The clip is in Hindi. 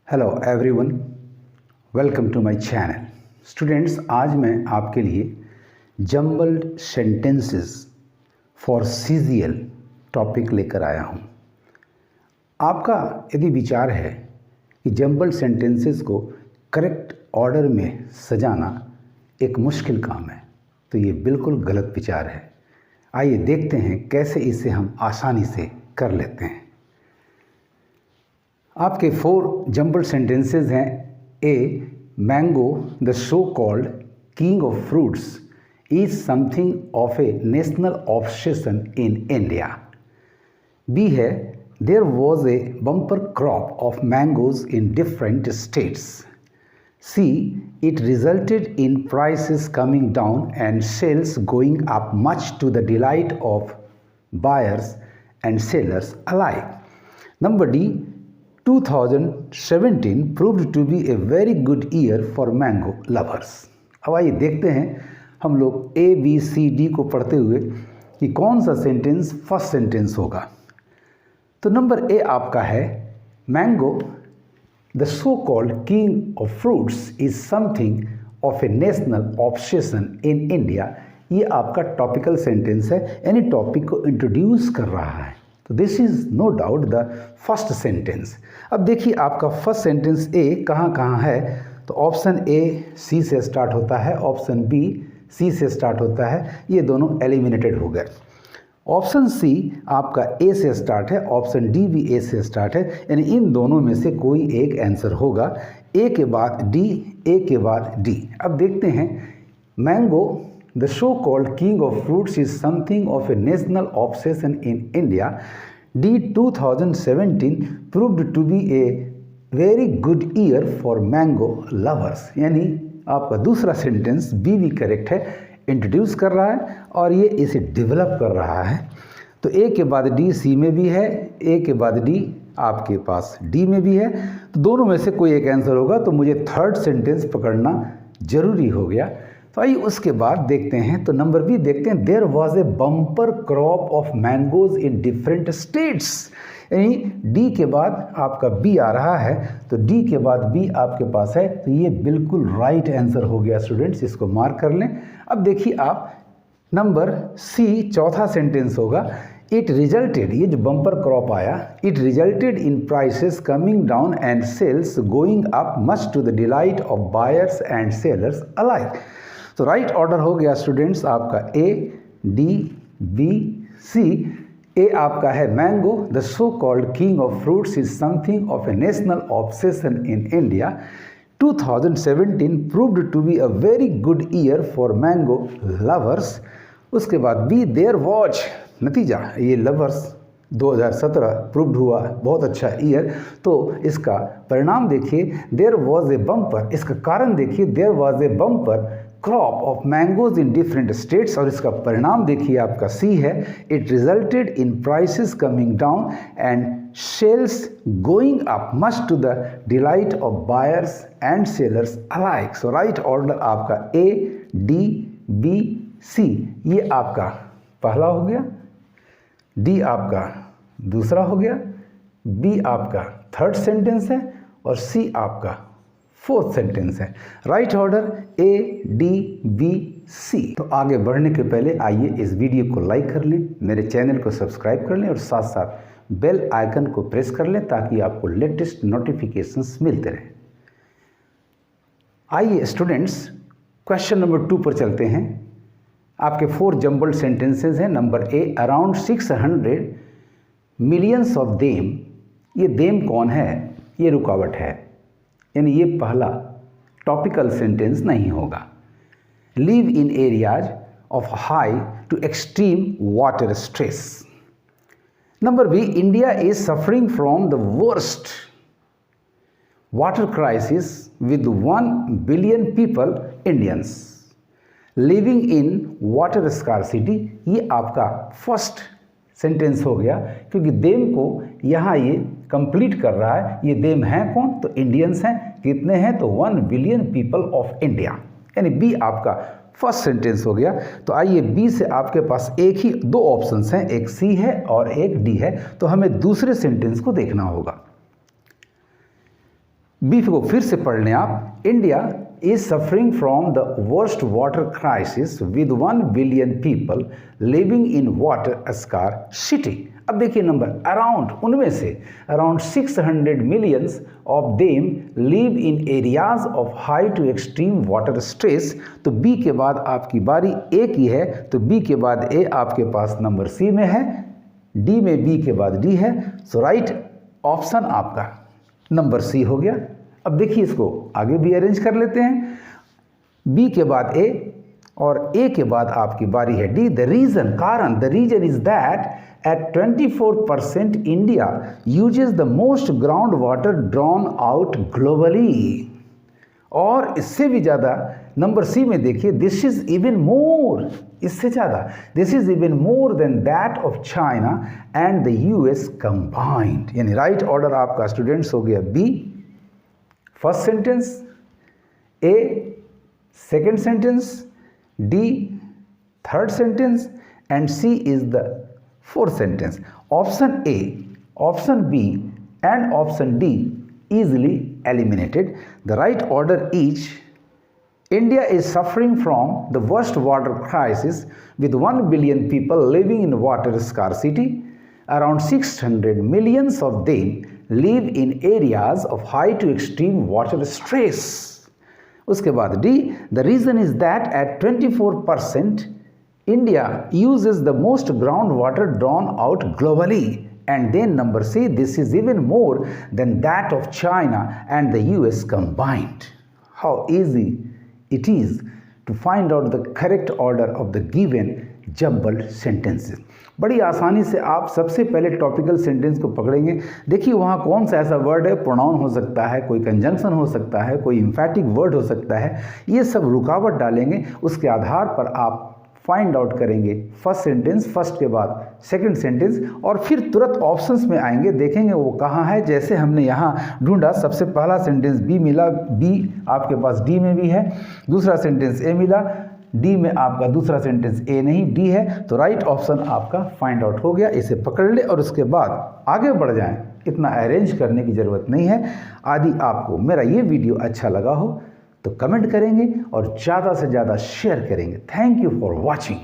Hello everyone, welcome to my channel. Students, आज मैं आपके लिए jumbled sentences for CGL topic लेकर आया हूँ। आपका यदि विचार है कि जंबल्ड सेंटेंसेस को करेक्ट ऑर्डर में सजाना एक मुश्किल काम है, तो ये बिल्कुल गलत विचार है। आइए देखते हैं कैसे इसे हम आसानी से कर लेते हैं। आपके 4 जंबल्ड सेंटेंसेस हैं। A, mango the so called king of fruits is something of a national obsession in India. B है, there was a bumper crop of mangoes in different states. C, it resulted in prices coming down and sales going up, much to the delight of buyers and sellers alike. Number D, 2017 proved to be a very good year for mango lovers. अब आइए देखते हैं हम लोग ए बी सी डी को पढ़ते हुए कि कौन सा सेंटेंस फर्स्ट सेंटेंस होगा। तो नंबर ए आपका है, mango the so called king of fruits is something of a national obsession in India. ये आपका टॉपिकल सेंटेंस है, यानी टॉपिक को इंट्रोड्यूस कर रहा है। तो this is no doubt the first sentence. अब देखिए आपका फर्स्ट सेंटेंस ए कहाँ कहाँ है। तो ऑप्शन ए सी से स्टार्ट होता है, ऑप्शन बी सी से स्टार्ट होता है, ये दोनों एलिमिनेटेड हो गए। ऑप्शन सी आपका ए से स्टार्ट है, ऑप्शन डी भी ए से स्टार्ट है, यानी इन दोनों में से कोई एक आंसर होगा। ए के बाद डी, ए के बाद डी। अब देखते हैं, mango the so-called king of fruits is something of a national obsession in India. D, 2017 proved to be a very good year for mango lovers. यानी आपका दूसरा सेंटेंस बी भी करेक्ट है, इंट्रोड्यूस कर रहा है और ये इसे डेवलप कर रहा है। तो ए के बाद डी सी में भी है, ए के बाद डी आपके पास डी में भी है, तो दोनों में से कोई एक आंसर होगा। तो मुझे थर्ड सेंटेंस पकड़ना जरूरी हो गया। तो आइए उसके बाद देखते हैं। तो नंबर बी देखते हैं, there was a bumper crop of mangoes in different states. यानी डी के बाद आपका बी आ रहा है, तो डी के बाद बी आपके पास है, तो ये बिल्कुल राइट आंसर हो गया स्टूडेंट्स, इसको मार्क कर लें। अब देखिए आप नंबर सी चौथा सेंटेंस होगा, इट रिजल्टेड, ये जो बम्पर क्रॉप आया, it resulted in prices coming down and sales going up, much to the delight of buyers and sellers alike. तो राइट ऑर्डर हो गया स्टूडेंट्स आपका A D B C. A आपका है, mango the so called king of fruits is something of a national obsession in India. 2017 proved to be a very good year for mango lovers. उसके बाद बी, देयर वॉज, नतीजा ये लवर्स 2017 प्रूव्ड हुआ बहुत अच्छा ईयर। तो इसका परिणाम देखिए, देयर वॉज ए बम्पर, इसका कारण देखिए, there was a bumper crop of mangoes in different states, और इसका परिणाम देखिए आपका सी है, it resulted in prices coming down and sales going up, much to the delight of buyers and sellers alike. So right order आपका ए डी बी सी, ये आपका पहला हो गया, डी आपका दूसरा हो गया, बी आपका थर्ड सेंटेंस है और सी आपका फोर्थ सेंटेंस है। Right order A D B C. तो आगे बढ़ने के पहले आइए इस वीडियो को लाइक कर लें, मेरे चैनल को सब्सक्राइब कर लें और साथ साथ बेल आइकन को प्रेस कर लें ताकि आपको लेटेस्ट नोटिफिकेशंस मिलते रहें। आइए स्टूडेंट्स, क्वेश्चन नंबर 2 पर चलते हैं। आपके 4 जंबल्ड सेंटेंसेस हैं। Number A, around 600 millions of them. ये देम कौन है? ये रुकावट है, यानी ये पहला टॉपिकल सेंटेंस नहीं होगा। Live in areas of high to extreme water stress. Number B, India is suffering from the worst water crisis with 1 billion people Indians living in water scarcity. ये आपका फर्स्ट सेंटेंस हो गया, क्योंकि देम को यहाँ ये कंप्लीट कर रहा है। ये देम हैं कौन? तो इंडियंस हैं। कितने हैं? तो 1 बिलियन पीपल ऑफ इंडिया, यानी बी आपका फर्स्ट सेंटेंस हो गया। तो आइए बी से आपके पास एक ही 2 ऑप्शंस हैं, एक सी है और एक डी है, तो हमें दूसरे सेंटेंस को देखना होगा। बी को फिर से पढ़ लें आप। India is suffering from the worst water crisis with 1 billion people living in water scarcity. अब देखिए नंबर अराउंड, उनमें से around 600 millions of them live in areas of high to extreme water stress. तो बी के बाद आपकी बारी ए की है, तो बी के बाद ए आपके पास नंबर सी में है, डी में बी के बाद डी है, सो राइट ऑप्शन आपका नंबर सी हो गया। अब देखिए इसको आगे भी अरेंज कर लेते हैं। बी के बाद ए और ए के बाद आपकी बारी है डी। द रीजन, कारण, the reason is that at 24% India uses the most ground water drawn out globally. और इससे भी ज़्यादा नंबर सी में देखिए, दिस इज इवन मोर, इससे ज़्यादा, this is even more than that of China and the US combined. यानी राइट ऑर्डर आपका स्टूडेंट्स हो गया B first sentence, A second sentence, D third sentence and C is the fourth sentence. Option A, option B and option D easily eliminated. The right order is India is suffering from the worst water crisis with 1 billion people living in water scarcity. Around 600 millions of them live in areas of high to extreme water stress. उसके बाद D, the reason is that at 24% India uses the most groundwater drawn out globally. And then number C, this is even more than that of China and the US combined. How easy it is to find out the correct order of the given jumbled sentences. बड़ी आसानी से आप सबसे पहले टॉपिकल सेंटेंस को पकड़ेंगे। देखिए वहाँ कौन सा ऐसा वर्ड है, प्रोनाउन हो सकता है, कोई कंजंक्शन हो सकता है, कोई इम्फैटिक वर्ड हो सकता है, ये सब रुकावट डालेंगे। उसके आधार पर आप फाइंड आउट करेंगे फर्स्ट सेंटेंस, फर्स्ट के बाद सेकंड सेंटेंस, और फिर तुरंत ऑप्शंस में आएंगे, देखेंगे वो कहाँ है। जैसे हमने यहाँ ढूंढा, सबसे पहला सेंटेंस बी मिला, बी आपके पास डी में भी है, दूसरा सेंटेंस ए मिला, डी में आपका दूसरा सेंटेंस ए नहीं डी है, तो राइट ऑप्शन आपका फाइंड आउट हो गया। इसे पकड़ ले और उसके बाद आगे बढ़ जाएं, इतना अरेंज करने की ज़रूरत नहीं है। यदि आपको मेरा ये वीडियो अच्छा लगा हो तो कमेंट करेंगे और ज़्यादा से ज़्यादा शेयर करेंगे। Thank you for watching.